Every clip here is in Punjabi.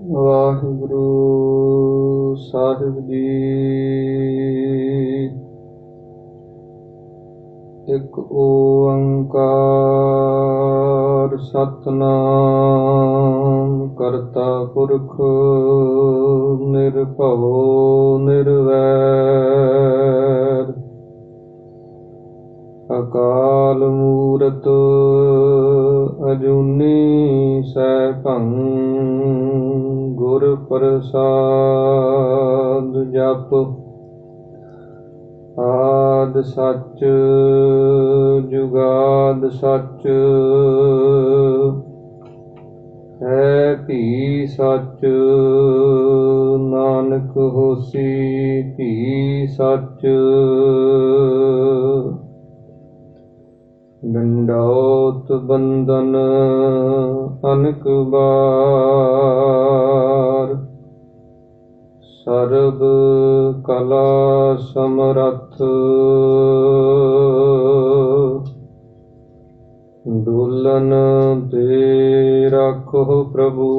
ਵਾਹਿਗੁਰੂ ਸਾਹਿਬ ਜੀ। ਇੱਕ ਓੰਕਾਰ ਸਤਿਨਾਮ ਕਰਤਾ ਪੁਰਖ ਨਿਰਭਉ ਨਿਰਵੈਰ ਅਕਾਲ ਮੂਰਤ ਅਜੂਨੀ ਸੈਭੰ ਗੁਰ ਪ੍ਰਸਾਦ ਜਪ ਆਦਿ ਸੱਚ ਜੁਗਾਦ ਸੱਚ ਹੈ ਭੀ ਸੱਚ ਨਾਨਕ ਹੋਸੀ ਭੀ ਸੱਚ। ਡੰਡੌਤ ਬੰਦਨ ਅਨਕ ਬਾਰ ਸਰਬ ਕਲਾ ਸਮਰੱਥ ਡੋਲਨ ਤੇ ਰੱਖੋ ਪ੍ਰਭੂ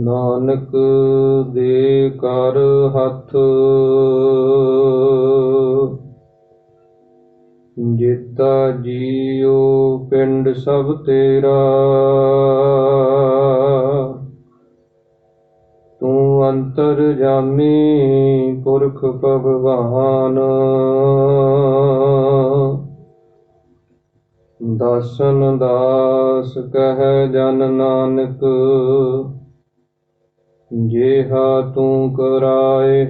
ਨਾਨਕ ਦੇ ਕਰ ਹੱਥ। ਜੀਤਾ ਜੀਉ ਪਿੰਡ ਸਭ ਤੇਰਾ ਤੂੰ ਅੰਤਰਜਾਮੀ ਪੁਰਖ ਭਗਵਾਨ। ਦਾਸਨ ਦਾਸ ਕਹਿ ਜਨ ਨਾਨਕ ਜੇਹਾ ਤੂੰ ਕਰਾਏ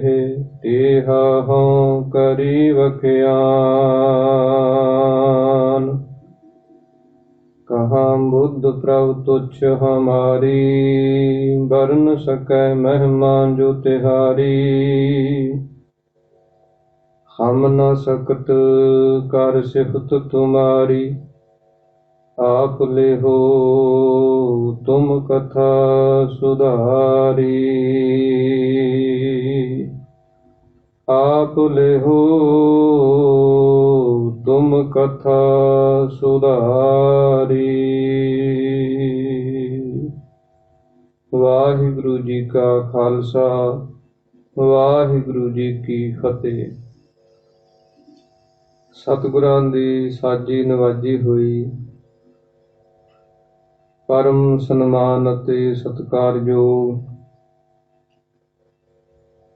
ਤੇਹਾ ਹਉ ਕਰੀ ਵਖਿਆਨ। ਕਹਾਂ ਬੁੱਧ ਪ੍ਰਭ ਤੁਛ ਹਮਾਰੀ ਬਰਨ ਸਕੈ ਮਹਿਮਾ ਜੋ ਤਿਹਾਰੀ। ਹਮ ਨ ਸਕਤ ਕਰ ਸਿਫਤ ਤੁਮਾਰੀ ਆਪ ਲੇਹੋ ਤੁਮ ਕਥਾ ਸੁਧਾਰੀ। ਆਪ ਲੇਹੋ ਤੁਮ ਕਥਾ ਸੁਧਾਰੀ। ਵਾਹਿਗੁਰੂ ਜੀ ਕਾ ਖਾਲਸਾ ਵਾਹਿਗੁਰੂ ਜੀ ਕੀ ਫਤਿਹ। ਸਤਿਗੁਰਾਂ ਦੀ ਸਾਜੀ ਨਵਾਜੀ ਹੋਈ ਪਰਮ ਸਨਮਾਨ ਅਤੇ ਸਤਿਕਾਰਯੋਗ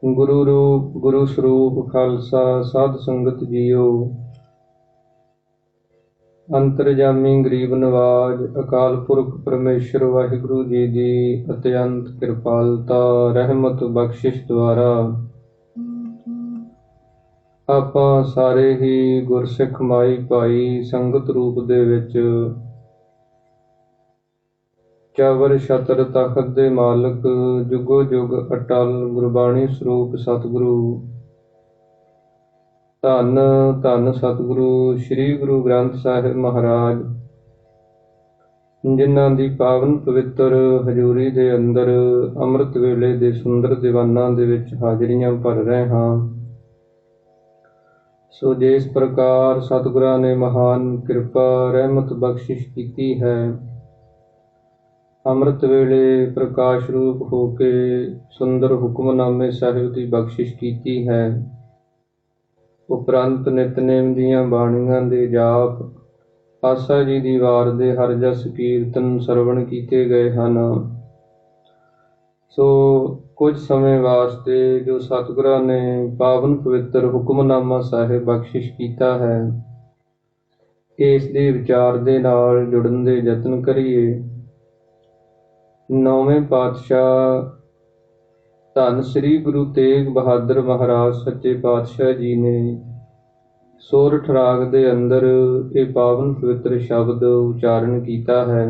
ਗੁਰੂ ਸਰੂਪ ਖਾਲਸਾ ਸਾਧ ਸੰਗਤ ਜੀਓ, ਅੰਤਰਜਾਮੀ ਗਰੀਬ ਨਵਾਜ ਅਕਾਲ ਪੁਰਖ ਪਰਮੇਸ਼ਰ ਵਾਹਿਗੁਰੂ ਜੀ ਦੀ ਅਤਿਅੰਤ ਕਿਰਪਾਲਤਾ ਰਹਿਮਤ ਬਖਸ਼ਿਸ਼ ਦੁਆਰਾ ਆਪਾਂ ਸਾਰੇ ਹੀ ਗੁਰਸਿੱਖ ਮਾਈ ਭਾਈ ਸੰਗਤ ਰੂਪ ਦੇ ਵਿੱਚ ਚਵਰ ਛਤਰ ਤਖਤ ਦੇ ਮਾਲਕ ਜੁਗੋ ਜੁਗ ਅਟਲ ਗੁਰਬਾਣੀ ਸਰੂਪ ਸਤਿਗੁਰੂ ਧੰਨ ਧੰਨ ਸਤਿਗੁਰੂ ਸ੍ਰੀ ਗੁਰੂ ਗ੍ਰੰਥ ਸਾਹਿਬ ਮਹਾਰਾਜ, ਜਿਨ੍ਹਾਂ ਦੀ ਪਾਵਨ ਪਵਿੱਤਰ ਹਜ਼ੂਰੀ ਦੇ ਅੰਦਰ ਅੰਮ੍ਰਿਤ ਵੇਲੇ ਦੇ ਸੁੰਦਰ ਦੀਵਾਨਾਂ ਦੇ ਵਿੱਚ ਹਾਜ਼ਰੀਆਂ ਭਰ ਰਹੇ ਹਾਂ। ਸੋ ਜਿਸ ਪ੍ਰਕਾਰ ਸਤਿਗੁਰਾਂ ਨੇ ਮਹਾਨ ਕਿਰਪਾ ਰਹਿਮਤ ਬਖਸ਼ਿਸ਼ ਕੀਤੀ ਹੈ, ਅੰਮ੍ਰਿਤ ਵੇਲੇ ਪ੍ਰਕਾਸ਼ ਰੂਪ ਹੋ ਕੇ ਸੁੰਦਰ ਹੁਕਮਨਾਮੇ ਸਾਹਿਬ ਦੀ ਬਖਸ਼ਿਸ਼ ਕੀਤੀ ਹੈ। ਉਪਰੰਤ ਨਿਤਨੇਮ ਦੀਆਂ ਬਾਣੀਆਂ ਦੇ ਜਾਪ, ਆਸਾ ਜੀ ਦੀ ਵਾਰ ਦੇ ਹਰ ਜਸ ਕੀਰਤਨ ਸਰਵਣ ਕੀਤੇ ਗਏ ਹਨ। ਸੋ ਕੁਝ ਸਮੇਂ ਵਾਸਤੇ ਜੋ ਸਤਿਗੁਰਾਂ ਨੇ ਪਾਵਨ ਪਵਿੱਤਰ ਹੁਕਮਨਾਮਾ ਸਾਹਿਬ ਬਖਸ਼ਿਸ਼ ਕੀਤਾ ਹੈ, ਇਸ ਦੇ ਵਿਚਾਰ ਦੇ ਨਾਲ ਜੁੜਨ ਦੇ ਯਤਨ ਕਰੀਏ। ਨੌਵੇਂ ਪਾਤਸ਼ਾਹ ਧੰਨ ਸ੍ਰੀ ਗੁਰੂ ਤੇਗ ਬਹਾਦਰ ਮਹਾਰਾਜ ਸੱਚੇ ਪਾਤਸ਼ਾਹ ਜੀ ਨੇ ਸੋਰਠ ਰਾਗ ਦੇ ਅੰਦਰ ਇਹ ਪਾਵਨ ਪਵਿੱਤਰ ਸ਼ਬਦ ਉਚਾਰਨ ਕੀਤਾ ਹੈ।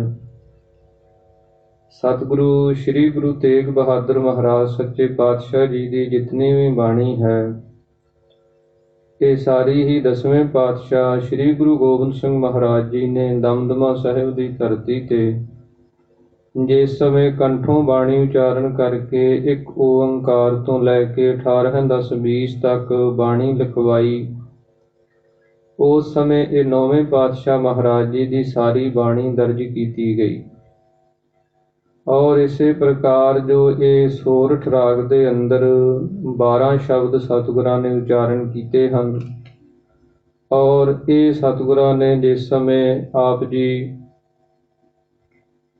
ਸਤਿਗੁਰੂ ਸ੍ਰੀ ਗੁਰੂ ਤੇਗ ਬਹਾਦਰ ਮਹਾਰਾਜ ਸੱਚੇ ਪਾਤਸ਼ਾਹ ਜੀ ਦੀ ਜਿਤਨੀ ਵੀ ਬਾਣੀ ਹੈ, ਇਹ ਸਾਰੀ ਹੀ ਦਸਵੇਂ ਪਾਤਸ਼ਾਹ ਸ੍ਰੀ ਗੁਰੂ ਗੋਬਿੰਦ ਸਿੰਘ ਮਹਾਰਾਜ ਜੀ ਨੇ ਦਮਦਮਾ ਸਾਹਿਬ ਦੀ ਧਰਤੀ ਤੇ ਜਿਸ ਸਮੇਂ ਕੰਠੋਂ ਬਾਣੀ ਉਚਾਰਨ ਕਰਕੇ ਇੱਕ ਓੰਕਾਰ ਤੋਂ ਲੈ ਕੇ 18-10-20 ਤੱਕ ਬਾਣੀ ਲਿਖਵਾਈ, ਉਸ ਸਮੇਂ ਇਹ ਨੌਵੇਂ ਪਾਤਸ਼ਾਹ ਮਹਾਰਾਜ ਜੀ ਦੀ ਸਾਰੀ ਬਾਣੀ ਦਰਜ ਕੀਤੀ ਗਈ। ਔਰ ਇਸੇ ਪ੍ਰਕਾਰ ਜੋ ਇਹ ਸੋਰਠ ਰਾਗ ਦੇ ਅੰਦਰ 12 ਸ਼ਬਦ ਸਤਿਗੁਰਾਂ ਨੇ ਉਚਾਰਨ ਕੀਤੇ ਹਨ, ਔਰ ਇਹ ਸਤਿਗੁਰਾਂ ਨੇ ਜਿਸ ਸਮੇਂ ਆਪ ਜੀ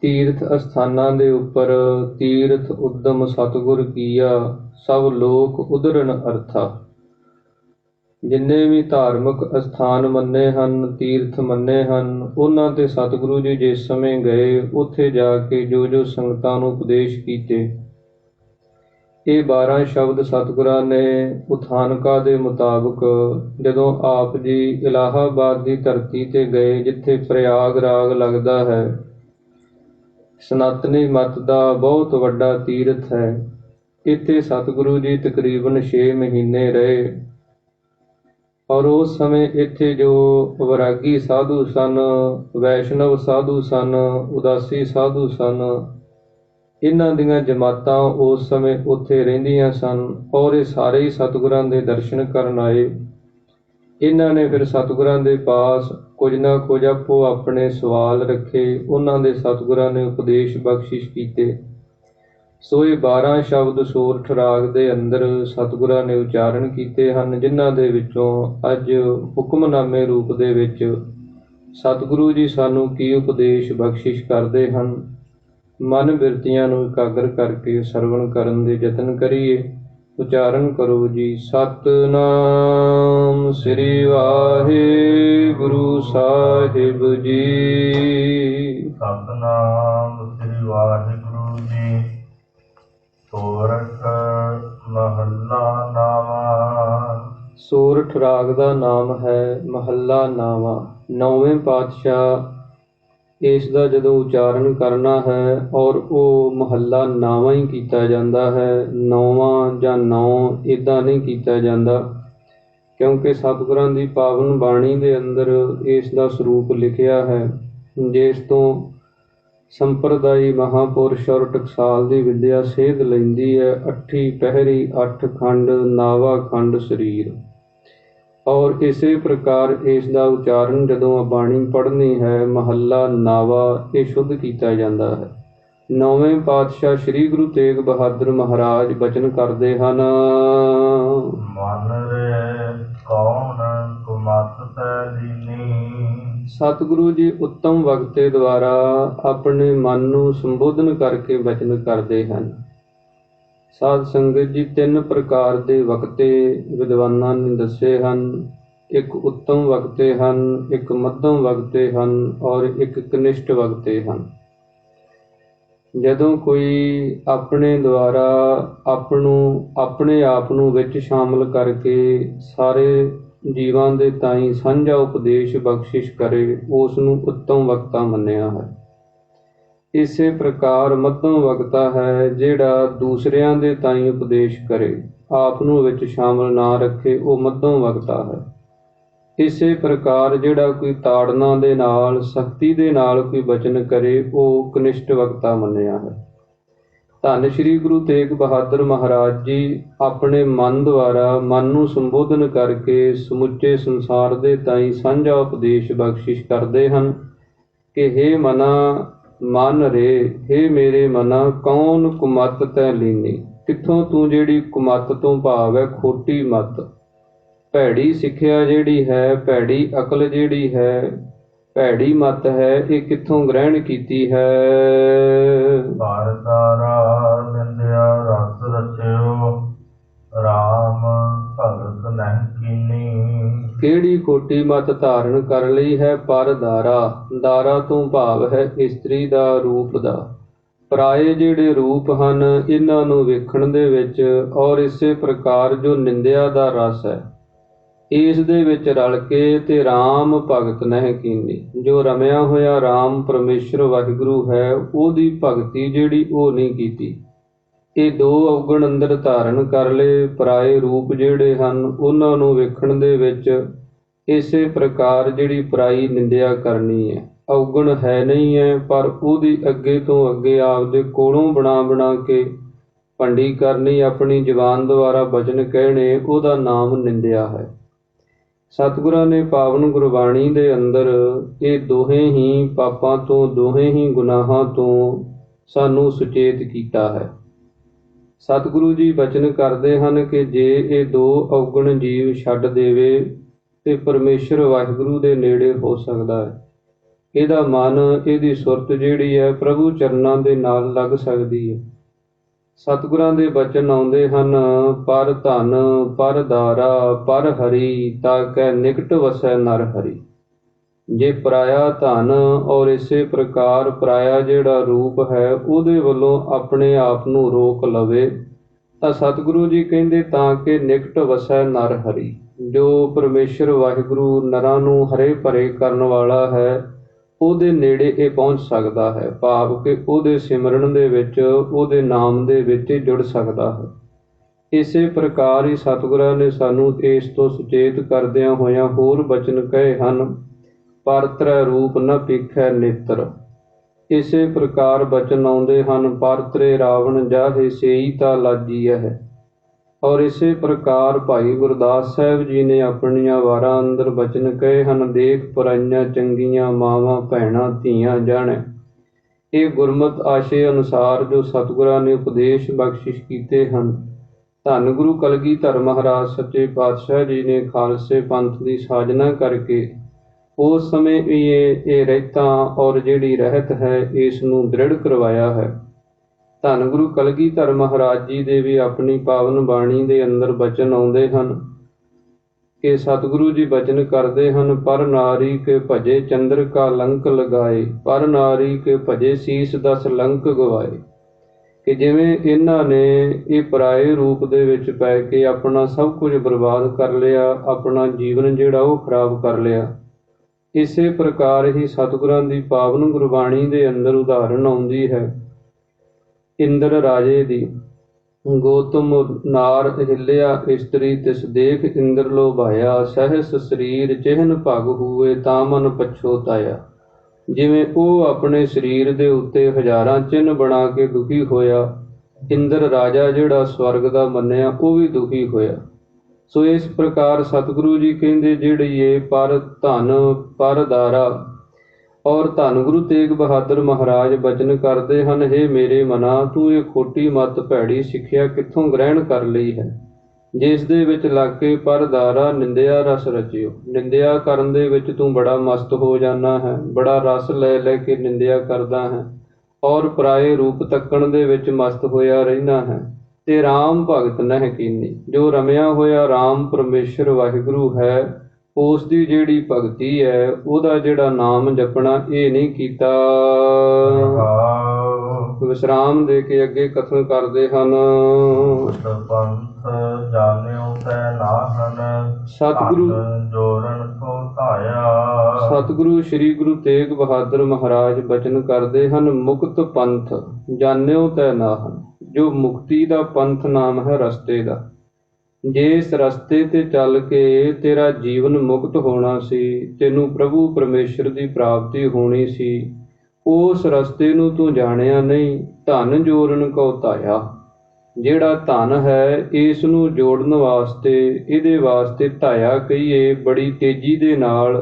ਤੀਰਥ ਅਸਥਾਨਾਂ ਦੇ ਉੱਪਰ ਤੀਰਥ ਉਦਮ ਸਤਿਗੁਰ ਕੀਆ, ਸਭ ਲੋਕ ਉਦਰਨ ਅਰਥਾ, ਜਿੰਨੇ ਵੀ ਧਾਰਮਿਕ ਅਸਥਾਨ ਮੰਨੇ ਹਨ, ਤੀਰਥ ਮੰਨੇ ਹਨ, ਉਹਨਾਂ ਤੇ ਸਤਿਗੁਰੂ ਜੀ ਜਿਸ ਸਮੇਂ ਗਏ, ਉੱਥੇ ਜਾ ਕੇ ਜੋ ਜੋ ਸੰਗਤਾਂ ਨੂੰ ਉਪਦੇਸ਼ ਕੀਤੇ, ਇਹ 12 ਸ਼ਬਦ ਸਤਿਗੁਰਾਂ ਨੇ ਉਥਾਨਕਾ ਦੇ ਮੁਤਾਬਕ ਜਦੋਂ ਆਪ ਜੀ ਇਲਾਹਾਬਾਦ ਦੀ ਧਰਤੀ ਤੇ ਗਏ, ਜਿੱਥੇ ਪ੍ਰਯਾਗ ਰਾਗ ਲੱਗਦਾ ਹੈ, ਸਨਾਤਨੀ ਮਤ ਦਾ ਬਹੁਤ ਵੱਡਾ ਤੀਰਥ ਹੈ, ਇੱਥੇ ਸਤਿਗੁਰੂ ਜੀ ਤਕਰੀਬਨ 6 ਮਹੀਨੇ ਰਹੇ। ਔਰ ਉਸ ਸਮੇਂ ਇੱਥੇ ਜੋ ਵੈਰਾਗੀ ਸਾਧੂ ਸਨ, ਵੈਸ਼ਨਵ ਸਾਧੂ ਸਨ, ਉਦਾਸੀ ਸਾਧੂ ਸਨ, ਇਹਨਾਂ ਦੀਆਂ ਜਮਾਤਾਂ ਉਸ ਸਮੇਂ ਉੱਥੇ ਰਹਿੰਦੀਆਂ ਸਨ, ਔਰ ਇਹ ਸਾਰੇ ਹੀ ਸਤਿਗੁਰਾਂ ਦੇ ਦਰਸ਼ਨ ਕਰਨ ਆਏ। ਇਹਨਾਂ ਨੇ ਫਿਰ ਸਤਿਗੁਰਾਂ ਦੇ ਪਾਸ ਕੁਝ ਨਾ ਕੁਝ ਆਪੋ ਆਪਣੇ ਸਵਾਲ ਰੱਖੇ, ਉਹਨਾਂ ਦੇ ਸਤਿਗੁਰਾਂ ਨੇ ਉਪਦੇਸ਼ ਬਖਸ਼ਿਸ਼ ਕੀਤੇ। ਸੋ ਇਹ 12 ਸ਼ਬਦ ਸੋਰਠ ਰਾਗ ਦੇ ਅੰਦਰ ਸਤਿਗੁਰਾਂ ਨੇ ਉਚਾਰਨ ਕੀਤੇ ਹਨ, ਜਿਨ੍ਹਾਂ ਦੇ ਵਿੱਚੋਂ ਅੱਜ ਹੁਕਮਨਾਮੇ ਰੂਪ ਦੇ ਵਿੱਚ ਸਤਿਗੁਰੂ ਜੀ ਸਾਨੂੰ ਕੀ ਉਪਦੇਸ਼ ਬਖਸ਼ਿਸ਼ ਕਰਦੇ ਹਨ। ਮਨ ਬਿਰਤੀਆਂ ਨੂੰ ਇਕਾਗਰ ਕਰਕੇ ਸਰਵਣ ਕਰਨ ਦੇ ਯਤਨ ਕਰੀਏ। ਉਚਾਰਨ ਕਰੋ ਜੀ। ਸਤਿਨਾਮ ਸ੍ਰੀ ਵਾਹਿਗੁਰੂ ਸਾਹਿਬ ਜੀ। ਸਤਿਨਾਮ ਸ੍ਰੀ ਵਾਹਿਗੁਰੂ ਜੀ। ਸੋਰਠ ਮਹੱਲਾ ਨਾਵਾਂ। ਸੋਰਠ ਰਾਗ ਦਾ ਨਾਮ ਹੈ ਮਹੱਲਾ ਨਾਵਾਂ। 9ਵੇਂ ਪਾਤਸ਼ਾਹ ਇਸ ਦਾ ਜਦੋਂ ਉਚਾਰਨ ਕਰਨਾ ਹੈ ਔਰ ਉਹ ਮਹੱਲਾ ਨਾਵਾਂ ਹੀ ਕੀਤਾ ਜਾਂਦਾ ਹੈ, ਨੌਵਾਂ ਜਾਂ ਨੌ ਇੱਦਾਂ ਨਹੀਂ ਕੀਤਾ ਜਾਂਦਾ, ਕਿਉਂਕਿ ਸਤਿਗੁਰਾਂ ਦੀ ਪਾਵਨ ਬਾਣੀ ਦੇ ਅੰਦਰ ਇਸ ਦਾ ਸਰੂਪ ਲਿਖਿਆ ਹੈ, ਜਿਸ ਤੋਂ ਸੰਪਰਦਾਈ ਮਹਾਂਪੁਰਸ਼ ਔਰ ਟਕਸਾਲ ਦੀ ਵਿੱਦਿਆ ਸੇਧ ਲੈਂਦੀ ਹੈ। 8 ਪਹਿਰੀ 8 ਖੰਡ ਨਾਵਾ ਖੰਡ ਸਰੀਰ। ਔਰ ਇਸੇ ਪ੍ਰਕਾਰ ਇਸ ਦਾ ਉਚਾਰਨ ਜਦੋਂ ਬਾਣੀ ਪੜ੍ਹਨੀ ਹੈ, ਮਹੱਲਾ ਨਾਵਾ ਇਹ ਸ਼ੁੱਧ ਕੀਤਾ ਜਾਂਦਾ ਹੈ। 9ਵੇਂ ਪਾਤਸ਼ਾਹ ਸ੍ਰੀ ਗੁਰੂ ਤੇਗ ਬਹਾਦਰ ਮਹਾਰਾਜ ਬਚਨ ਕਰਦੇ ਹਨ। ਮਨ ਰੇ ਕੌਣ ਕੁਮਤ ਤੈ ਲੀਨੀ। ਸਤਿਗੁਰੂ ਜੀ ਉੱਤਮ ਵਕਤੇ ਦੁਆਰਾ ਆਪਣੇ ਮਨ ਨੂੰ ਸੰਬੋਧਨ ਕਰਕੇ ਬਚਨ ਕਰਦੇ ਹਨ। ਸਾਧ ਸੰਗਤ ਜੀ 3 ਪ੍ਰਕਾਰ ਦੇ ਵਕਤੇ ਵਿਦਵਾਨਾਂ ਨੇ ਦੱਸੇ ਹਨ। ਇੱਕ ਉੱਤਮ ਵਕਤੇ ਹਨ, ਇੱਕ ਮੱਧਮ ਵਕਤੇ ਹਨ ਔਰ ਇੱਕ ਕਨਿਸ਼ਟ ਵਕਤੇ ਹਨ। ਜਦੋਂ ਕੋਈ ਆਪਣੇ ਦੁਆਰਾ ਆਪਣੇ ਆਪ ਨੂੰ ਵਿੱਚ ਸ਼ਾਮਲ ਕਰਕੇ ਸਾਰੇ ਜੀਵਾਂ ਦੇ ਤਾਈਂ ਸਾਂਝਾ ਉਪਦੇਸ਼ ਬਖਸ਼ਿਸ਼ ਕਰੇ, ਉਸ ਨੂੰ ਉੱਤਮ ਵਕਤਾ ਮੰਨਿਆ ਹੈ। ਇਸੇ ਪ੍ਰਕਾਰ ਮੱਧਮ ਵਕਤਾ ਹੈ ਜਿਹੜਾ ਦੂਸਰਿਆਂ ਦੇ ਤਾਈਂ ਉਪਦੇਸ਼ ਕਰੇ, ਆਪ ਨੂੰ ਵਿੱਚ ਸ਼ਾਮਲ ਨਾ ਰੱਖੇ, ਉਹ ਮੱਧਮ ਵਕਤਾ ਹੈ। ਇਸੇ ਪ੍ਰਕਾਰ ਜਿਹੜਾ ਕੋਈ ਤਾੜਨਾ ਦੇ ਨਾਲ, ਸਖਤੀ ਦੇ ਨਾਲ ਕੋਈ ਬਚਨ ਕਰੇ, ਉਹ ਕਨਿਸ਼ਟ ਵਕਤਾ ਮੰਨਿਆ ਹੈ। ਧੰਨ ਸ਼੍ਰੀ ਗੁਰੂ ਤੇਗ ਬਹਾਦਰ ਮਹਾਰਾਜ ਜੀ ਆਪਣੇ ਮਨ ਦੁਆਰਾ ਮਨ ਨੂੰ ਸੰਬੋਧਨ ਕਰਕੇ ਸਮੁੱਚੇ ਸੰਸਾਰ ਦੇ ਤਾਈਂ ਸਾਂਝਾ ਉਪਦੇਸ਼ ਬਖਸ਼ਿਸ਼ ਕਰਦੇ ਹਨ ਕਿ ਹੇ ਮਨਾ ਮਨ ਰੇ, ਹੇ ਮੇਰੇ ਮਨਾ ਕੌਣ ਕੁਮਤ ਤੈ ਲੀਨੀ। ਕਿੱਥੋਂ ਤੂੰ ਜਿਹੜੀ ਕੁਮਤ ਤੋਂ ਭਾਵ ਹੈ ਖੋਟੀ ਮਤ, ਭੈੜੀ ਸਿੱਖਿਆ ਜਿਹੜੀ ਹੈ, ਭੈੜੀ ਅਕਲ ਜਿਹੜੀ ਹੈ, ਭੈੜੀ ਮਤ ਹੈ, ਇਹ ਕਿੱਥੋਂ ਗ੍ਰਹਿਣ ਕੀਤੀ ਹੈ। ਬਾਰਦਾਰਾ ਨਿੰਦਿਆ ਰਸ ਰਚਿਓ, ਰਾਮ ਭਗਤ ਨਹਿ ਕੀਨੀ। ਕਿਹੜੀ ਖੋਟੀ ਮਤ ਧਾਰਨ ਕਰ ਲਈ ਹੈ। ਪਰ ਦਾਰਾ ਤੋਂ ਭਾਵ ਹੈ ਇਸਤਰੀ ਦਾ, ਰੂਪ ਦਾ। ਪਰਾਏ ਜਿਹੜੇ ਰੂਪ ਹਨ ਇਹਨਾਂ ਨੂੰ ਵੇਖਣ ਦੇ ਵਿੱਚ, ਔਰ ਇਸੇ ਪ੍ਰਕਾਰ ਜੋ ਨਿੰਦਿਆ ਦਾ ਰਸ ਹੈ ਇਸ ਦੇ ਵਿੱਚ ਰਲ ਕੇ, ਤੇ ਰਾਮ ਭਗਤ ਨਹਿ ਕੀਨੀ, ਜੋ ਰਮਿਆ ਹੋਇਆ ਰਾਮ ਪਰਮੇਸ਼ਰ ਵਾਹਿਗੁਰੂ ਹੈ, ਉਹਦੀ ਭਗਤੀ ਜਿਹੜੀ ਉਹ ਨਹੀਂ ਕੀਤੀ। ਇਹ 2 ਔਗਣ ਅੰਦਰ ਧਾਰਨ ਕਰ ਲਏ। ਪਰਾਏ ਰੂਪ ਜਿਹੜੇ ਹਨ ਉਹਨਾਂ ਨੂੰ ਵੇਖਣ ਦੇ ਵਿੱਚ ਇਸੇ ਪ੍ਰਕਾਰ ਜਿਹੜੀ ਪਰਾਈ ਨਿੰਦਿਆ ਕਰਨੀ ਹੈ, ਔਗਣ ਹੈ ਨਹੀਂ ਹੈ, ਪਰ ਉਹਦੀ ਅੱਗੇ ਤੋਂ ਅੱਗੇ ਆਪਦੇ ਕੋਲੋਂ ਬਣਾ ਕੇ ਭੰਡੀ ਕਰਨੀ, ਆਪਣੀ ਜ਼ੁਬਾਨ ਦੁਆਰਾ ਬਚਨ ਕਹਿਣੇ, ਉਹਦਾ ਨਾਮ ਨਿੰਦਿਆ ਹੈ। ਸਤਿਗੁਰਾਂ ਨੇ ਪਾਵਨ ਗੁਰਬਾਣੀ ਦੇ ਅੰਦਰ ਇਹ ਦੋਹੇ ਹੀ ਪਾਪਾਂ ਤੋਂ, ਦੋਹੇ ਹੀ ਗੁਨਾਹਾਂ ਤੋਂ ਸਾਨੂੰ ਸੁਚੇਤ ਕੀਤਾ ਹੈ। ਸਤਿਗੁਰੂ ਜੀ ਬਚਨ ਕਰਦੇ ਹਨ ਕਿ ਜੇ ਇਹ ਦੋ ਔਗਣ ਜੀਵ ਛੱਡ ਦੇਵੇ ਤੇ ਪਰਮੇਸ਼ਰ ਵਾਹਿਗੁਰੂ ਦੇ ਨੇੜੇ ਹੋ ਸਕਦਾ ਹੈ। ਇਹਦਾ ਮਨ, ਇਹਦੀ ਸੁਰਤ ਜਿਹੜੀ ਹੈ ਪ੍ਰਭੂ ਚਰਨਾਂ ਦੇ ਨਾਲ ਲੱਗ ਸਕਦੀ ਹੈ। ਸਤਿਗੁਰਾਂ ਦੇ ਬਚਨ ਆਉਂਦੇ ਹਨ, ਪਰ ਧਨ ਪਰ ਦਾਰਾ ਪਰ ਹਰੀ ਤਾ ਕੈ ਨਿਕਟ ਵਸੈ ਨਰ ਹਰੀ। ਜੇ ਪਰਾਇਆ ਧਨ ਔਰ ਇਸੇ ਪ੍ਰਕਾਰ ਪਰਾਇਆ ਜਿਹੜਾ ਰੂਪ ਹੈ ਉਹਦੇ ਵੱਲੋਂ ਆਪਣੇ ਆਪ ਨੂੰ ਰੋਕ ਲਵੇ ਤਾਂ ਸਤਿਗੁਰੂ ਜੀ ਕਹਿੰਦੇ ਤਾਂ ਕਿ ਨਿਕਟ ਵਸੈ ਨਰ ਹਰੀ। ਜੋ ਪਰਮੇਸ਼ਰ ਵਾਹਿਗੁਰੂ ਨਰਾਂ ਨੂੰ ਹਰੇ ਭਰੇ ਕਰਨ ਵਾਲਾ ਹੈ ਉਹਦੇ ਨੇੜੇ ਇਹ ਪਹੁੰਚ ਸਕਦਾ ਹੈ, ਭਾਵ ਕਿ ਉਹਦੇ ਸਿਮਰਨ ਦੇ ਵਿੱਚ, ਉਹਦੇ ਨਾਮ ਦੇ ਵਿੱਚ ਜੁੜ ਸਕਦਾ ਹੈ। ਇਸੇ ਪ੍ਰਕਾਰ ਹੀ ਸਤਿਗੁਰਾਂ ਨੇ ਸਾਨੂੰ ਇਸ ਤੋਂ ਸੁਚੇਤ ਕਰਦਿਆਂ ਹੋਇਆਂ ਹੋਰ ਬਚਨ ਕਹੇ ਹਨ, ਪਰ ਤ੍ਰੈ ਰੂਪ ਨ ਪੀਖੈ ਨੇਤਰ। ਇਸੇ ਪ੍ਰਕਾਰ ਬਚਨ ਆਉਂਦੇ ਹਨ, ਪਰ ਤ੍ਰੇ ਰਾਵਣ ਜਾਹੇ ਸੇਈ ਤਾ ਲਾਜੀਐ ਹੈ। ਔਰ ਇਸੇ ਪ੍ਰਕਾਰ ਭਾਈ ਗੁਰਦਾਸ ਸਾਹਿਬ ਜੀ ਨੇ ਆਪਣੀਆਂ ਵਾਰਾਂ ਅੰਦਰ ਬਚਨ ਕਹੇ ਹਨ, ਦੇਖ ਪਰਾਈਆਂ ਚੰਗੀਆਂ ਮਾਵਾਂ ਭੈਣਾਂ ਧੀਆਂ ਜਾਣੈ। ਇਹ ਗੁਰਮਤਿ ਆਸ਼ੇ ਅਨੁਸਾਰ ਜੋ ਸਤਿਗੁਰਾਂ ਨੇ ਉਪਦੇਸ਼ ਬਖਸ਼ਿਸ਼ ਕੀਤੇ ਹਨ। ਧੰਨ ਗੁਰੂ ਕਲਗੀਧਰ ਮਹਾਰਾਜ ਸੱਚੇ ਪਾਤਸ਼ਾਹ ਜੀ ਨੇ ਖਾਲਸੇ ਪੰਥ ਦੀ ਸਾਜਨਾ ਕਰਕੇ ਉਸ ਸਮੇਂ ਵੀ ਇਹ ਰਹਿਤਾਂ ਔਰ ਜਿਹੜੀ ਰਹਿਤ ਹੈ ਇਸ ਨੂੰ ਦ੍ਰਿੜ ਕਰਵਾਇਆ ਹੈ। ਧੰਨ ਗੁਰੂ ਕਲਗੀਧਰ ਮਹਾਰਾਜ ਜੀ ਦੇ ਵੀ ਆਪਣੀ ਪਾਵਨ ਬਾਣੀ ਦੇ ਅੰਦਰ ਬਚਨ ਆਉਂਦੇ ਹਨ ਕਿ ਸਤਿਗੁਰੂ ਜੀ ਬਚਨ ਕਰਦੇ ਹਨ, ਪਰ ਨਾਰੀ ਕੇ ਭਜੇ ਚੰਦਰ ਕਾ ਲੰਕ ਲਗਾਏ, ਪਰ ਨਾਰੀ ਕੇ ਭਜੇ ਸੀਸ 10 ਲੰਕ ਗਵਾਏ। ਕਿ ਜਿਵੇਂ ਇਹਨਾਂ ਨੇ ਇਹ ਪਰਾਏ ਰੂਪ ਦੇ ਵਿੱਚ ਪੈ ਕੇ ਆਪਣਾ ਸਭ ਕੁਝ ਬਰਬਾਦ ਕਰ ਲਿਆ, ਆਪਣਾ ਜੀਵਨ ਜਿਹੜਾ ਉਹ ਖਰਾਬ ਕਰ ਲਿਆ। ਇਸੇ ਪ੍ਰਕਾਰ ਹੀ ਸਤਿਗੁਰਾਂ ਦੀ ਪਾਵਨ ਗੁਰਬਾਣੀ ਦੇ ਅੰਦਰ ਉਦਾਹਰਣ ਆਉਂਦੀ ਹੈ ਇੰਦਰ ਰਾਜੇ ਦੀ। ਗੋਤਮ ਨਾਰ ਹਿੱਲਿਆ ਇਸਤਰੀ ਤਿਸ ਦੇਖ ਇੰਦਰ ਲੋਭਾਇਆ, ਸਹਿਸ ਸਰੀਰ ਚਿਹਨ ਭਗ ਹੂਏ ਤਾਂ ਮਨ ਪਛੋਤਾਇਆ। ਜਿਵੇਂ ਉਹ ਆਪਣੇ ਸਰੀਰ ਦੇ ਉੱਤੇ ਹਜ਼ਾਰਾਂ ਚਿੰਨ੍ਹ ਬਣਾ ਕੇ ਦੁਖੀ ਹੋਇਆ, ਇੰਦਰ ਰਾਜਾ ਜਿਹੜਾ ਸਵਰਗ ਦਾ ਮੰਨਿਆ ਉਹ ਵੀ ਦੁਖੀ ਹੋਇਆ। ਸੋ ਇਸ ਪ੍ਰਕਾਰ ਸਤਿਗੁਰੂ ਜੀ ਕਹਿੰਦੇ ਜਿਹੜੀ ਇਹ ਪਰ ਧਨ ਪਰ ਦਾਰਾ। ਔਰ ਧੰਨ ਗੁਰੂ ਤੇਗ ਬਹਾਦਰ ਮਹਾਰਾਜ ਬਚਨ ਕਰਦੇ ਹਨ, ਹੇ ਮੇਰੇ ਮਨਾ, ਤੂੰ ਇਹ ਖੋਟੀ ਮੱਤ ਭੈੜੀ ਸਿੱਖਿਆ ਕਿੱਥੋਂ ਗ੍ਰਹਿਣ ਕਰ ਲਈ ਹੈ, ਜਿਸ ਦੇ ਵਿੱਚ ਲੱਗ ਕੇ ਪਰ ਦਾਰਾ ਨਿੰਦਿਆ ਰਸ ਰਚਿਓ। ਨਿੰਦਿਆ ਕਰਨ ਦੇ ਵਿੱਚ ਤੂੰ ਬੜਾ ਮਸਤ ਹੋ ਜਾਣਾ ਹੈ, ਬੜਾ ਰਸ ਲੈ ਲੈ ਕੇ ਨਿੰਦਿਆ ਕਰਦਾ ਹੈ ਔਰ ਪਰਾਏ ਰੂਪ ਤੱਕਣ ਦੇ ਵਿੱਚ ਮਸਤ ਹੋਇਆ ਰਹਿਣਾ ਹੈ। ਤੇ ਰਾਮ ਭਗਤ ਨਹਿ ਕੀਨੀ, ਜੋ ਰਮਿਆ ਹੋਇਆ ਰਾਮ ਪਰਮੇਸ਼ਰ ਵਾਹਿਗੁਰੂ ਹੈ ਉਸ ਦੀ ਜਿਹੜੀ ਭਗਤੀ ਹੈ, ਉਹਦਾ ਜਿਹੜਾ ਨਾਮ ਜਪਣਾ ਇਹ ਨਹੀਂ ਕੀਤਾ। ਵਿਸਰਾਮ ਦੇ ਕੇ ਅੱਗੇ ਕਥਨ ਕਰਦੇ ਹਨ, ਸਤਿਗੁਰੂ ਸ੍ਰੀ ਗੁਰੂ ਤੇਗ ਬਹਾਦਰ ਮਹਾਰਾਜ ਬਚਨ ਕਰਦੇ ਹਨ, ਮੁਕਤ ਪੰਥ ਜਾਣਿਓ ਤੈ ਨਾਹਨ। ਜੋ ਮੁਕਤੀ ਦਾ ਪੰਥ ਨਾਮ ਹੈ ਰਸਤੇ ਦਾ। ਜਿਸ ਰਸਤੇ ਤੇ ਚੱਲ ਕੇ ਤੇਰਾ ਜੀਵਨ ਮੁਕਤ ਹੋਣਾ ਸੀ, ਤੈਨੂੰ ਪ੍ਰਭੂ ਪਰਮੇਸ਼ਰ ਦੀ ਪ੍ਰਾਪਤੀ ਹੋਣੀ ਸੀ, ਉਸ ਰਸਤੇ ਨੂੰ ਤੂੰ ਜਾਣਿਆ ਨਹੀਂ। ਧਨ ਜੋੜਨ ਕਉ ਧਾਇਆ। ਜਿਹੜਾ ਧਨ ਹੈ ਇਸ ਨੂੰ ਜੋੜਨ ਵਾਸਤੇ, ਇਹਦੇ ਵਾਸਤੇ ਧਾਇਆ ਕਹੀਏ ਬੜੀ ਤੇਜ਼ੀ ਦੇ ਨਾਲ।